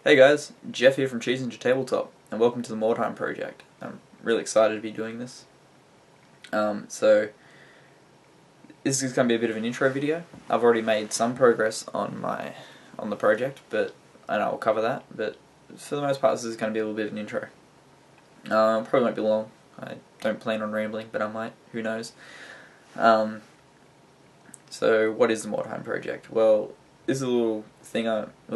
Hey guys, Jeff here from Jeff-AHTabletop, and welcome to the Mordheim project. I'm really excited to be doing this. So this is going to be a bit of an intro video. I've already made some progress on the project, and I'll cover that. But for the most part, this is going to be a little bit of an intro. Probably won't be long. I don't plan on rambling, but I might. Who knows? So what is the Mordheim project? Well, this is a little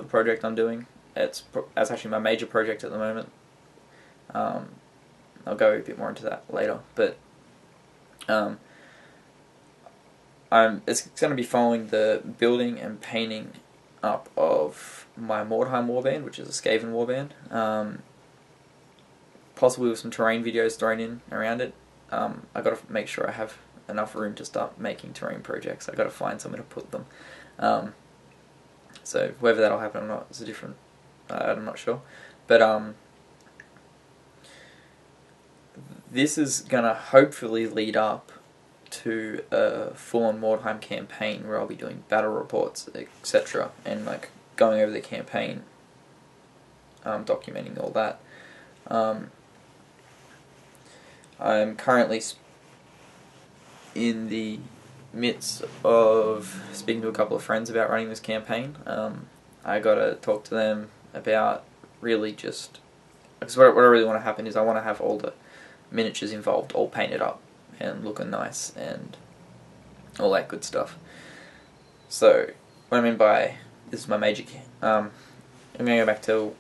project I'm doing. That's actually my major project at the moment. I'll go a bit more into that later, but it's going to be following the building and painting up of my Mordheim Warband, which is a Skaven Warband. Possibly with some terrain videos thrown in around it. I've got to make sure I have enough room to start making terrain projects. I've got to find somewhere to put them. So whether that'll happen or not is a different. I'm not sure, but this is gonna hopefully lead up to a full-on Mordheim campaign where I'll be doing battle reports, etc., and like going over the campaign, documenting all that. I'm currently in the midst of speaking to a couple of friends about running this campaign. I gotta talk to them about really just, because what I really want to happen is I want to have all the miniatures involved all painted up and looking nice and all that good stuff. So what I mean by this is my major I'm going to go back to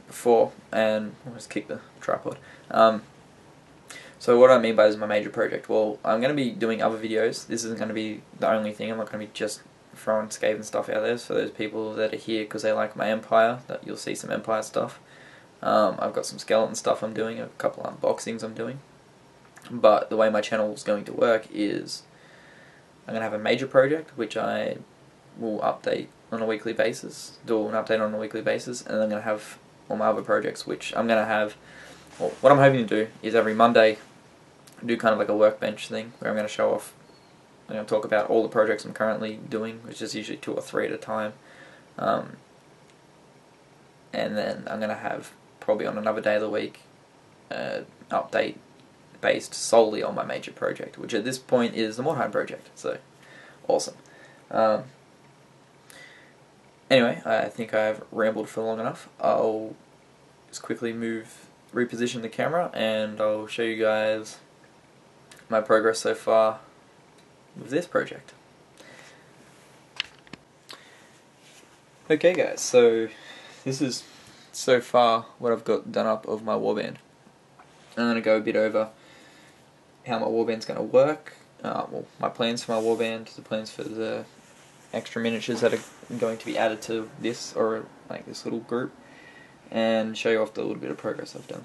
before and I'll just kick the tripod. So what I mean by this is my major project. Well, I'm going to be doing other videos. This isn't going to be the only thing. I'm not going to be just throwing Skaven stuff out there. So those people that are here because they like my Empire, that you'll see some Empire stuff. I've got some skeleton stuff I'm doing, a couple of unboxings I'm doing. But the way my channel is going to work is I'm going to have a major project which I will update on a weekly basis, and then I'm going to have all my other projects which I'm going to have. Well, what I'm hoping to do is every Monday do kind of like a workbench thing where I'm going to show off. I'm going to talk about all the projects I'm currently doing, which is usually 2 or 3 at a time. And then I'm going to have, probably on another day of the week, update based solely on my major project, which at this point is the Mordheim project. So, awesome. Anyway, I think I've rambled for long enough. I'll just quickly reposition the camera and I'll show you guys my progress so far with this project. Okay guys, so this is so far what I've got done up of my warband. I'm going to go a bit over how my warband's going to work, well, my plans for my warband, the plans for the extra miniatures that are going to be added to this, or like this little group, and show you off the little bit of progress I've done.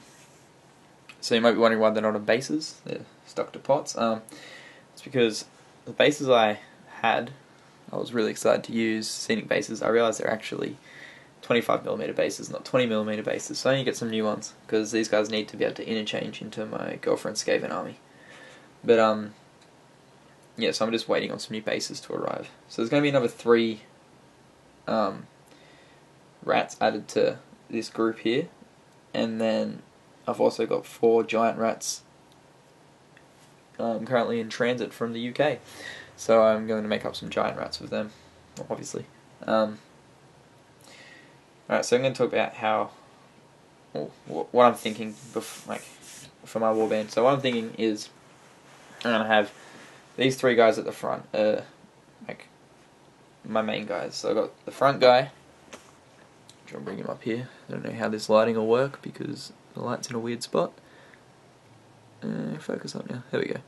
So you might be wondering why they're not on bases, they're stuck to pots. It's because the bases I was really excited to use, scenic bases. I realised they're actually 25mm bases, not 20mm bases, so I need to get some new ones, because these guys need to be able to interchange into my girlfriend's Skaven army. But yeah, so I'm just waiting on some new bases to arrive. So there's going to be another 3 rats added to this group here, and then I've also got 4 giant rats currently in transit from the UK, so I'm going to make up some giant rats with them, obviously. Alright, so I'm going to talk about how, what I'm thinking for my warband. So what I'm thinking is I'm going to have these 3 guys at the front, like my main guys. So I've got the front guy. I'll bring him up here. I don't know how this lighting will work because the light's in a weird spot. Focus on now. There we go.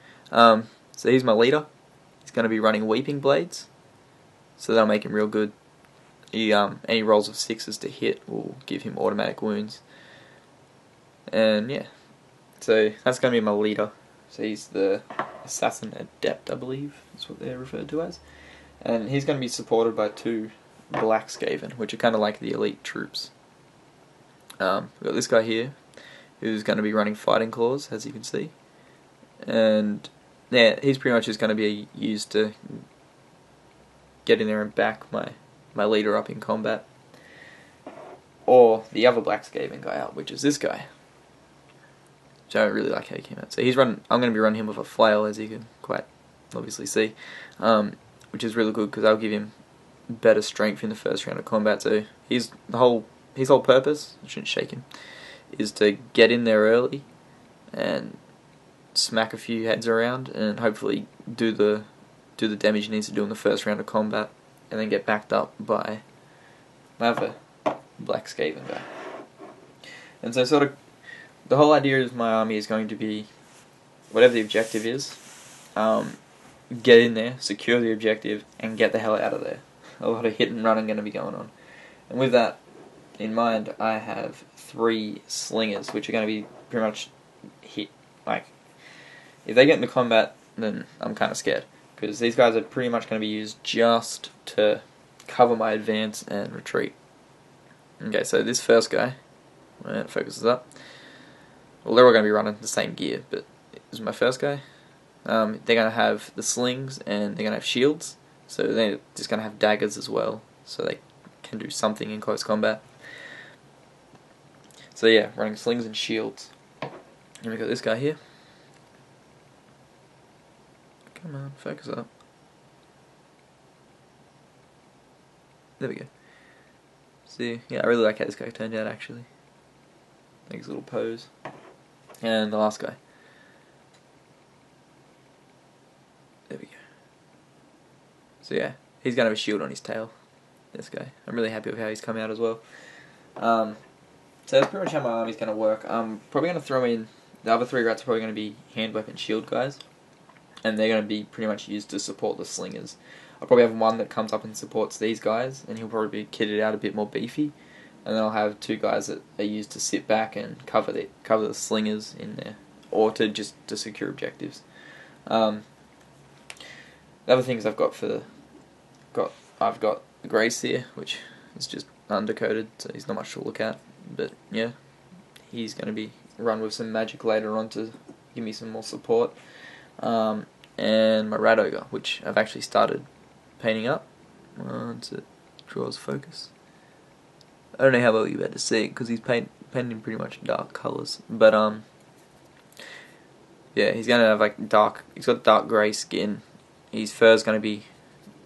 So he's my leader. He's going to be running Weeping Blades, so that'll make him real good. Any rolls of 6s to hit will give him automatic wounds. And yeah, so that's going to be my leader. So he's the Assassin Adept, I believe that's what they're referred to as. And he's going to be supported by 2 Black Skaven, which are kind of like the elite troops. We've got this guy here, who's going to be running Fighting Claws, as you can see. And yeah, he's pretty much just going to be used to get in there and back my leader up in combat. or the other black Skaven guy out, which is this guy. Which I really like how he came out. So he's I'm going to be running him with a flail, as you can quite obviously see, which is really good because I'll give him better strength in the first round of combat. So his whole purpose, I shouldn't shake him, is to get in there early and smack a few heads around and hopefully do the damage he needs to do in the first round of combat, and then get backed up by another black Skaven guy. And so sort of the whole idea is my army is going to be, whatever the objective is, get in there, secure the objective, and get the hell out of there. A lot of hit and running going to be going on. And with that in mind, I have 3 slingers, which are going to be pretty much hit. Like, if they get into combat, then I'm kind of scared, because these guys are pretty much going to be used just to cover my advance and retreat. Okay, so this first guy, when it focuses up, well, they're all going to be running the same gear, but this is my first guy. They're going to have the slings, and they're going to have shields, so they're just going to have daggers as well, so they can do something in close combat. So yeah, running slings and shields. And we got this guy here. Come on, focus up. There we go. See, yeah, I really like how this guy turned out, actually. Like his little pose. And the last guy. There we go. So yeah, he's going to have a shield on his tail. This guy. I'm really happy with how he's come out as well. So that's pretty much how my army's going to work. I'm probably going to throw in, the other 3 rats are probably going to be hand weapon shield guys. And they're going to be pretty much used to support the slingers. I'll probably have one that comes up and supports these guys, and he'll probably be kitted out a bit more beefy. And then I'll have 2 guys that are used to sit back and cover the slingers in there, or to secure objectives. The other things I've got I've got the Grace here, which is just undercoated, so he's not much to look at. But yeah, he's going to be run with some magic later on to give me some more support. And my Rat Ogre, which I've actually started painting up once it draws focus. I don't know how well you're about to see it because he's painted in pretty much dark colours, but yeah, he's gonna have like he's got dark grey skin. His fur's gonna be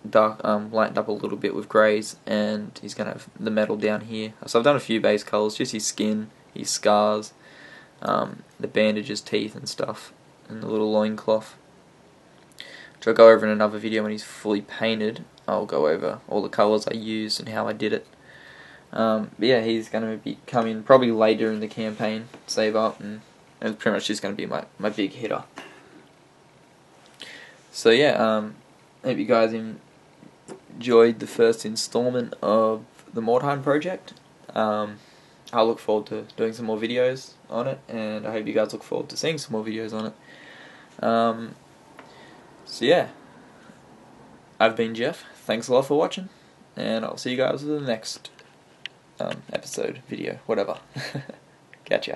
dark, lightened up a little bit with greys, and he's gonna have the metal down here. So I've done a few base colours, just his skin, his scars, the bandages, teeth and stuff, and the little loincloth, which I'll go over in another video when he's fully painted. I'll go over all the colours I used and how I did it. But yeah, he's going to be coming probably later in the campaign, save up, and it's pretty much just going to be my big hitter. So yeah, hope you guys enjoyed the first installment of the Mordheim project. I'll look forward to doing some more videos on it, and I hope you guys look forward to seeing some more videos on it. So yeah, I've been Jeff, thanks a lot for watching, and I'll see you guys in the next episode, video, whatever. Catch ya.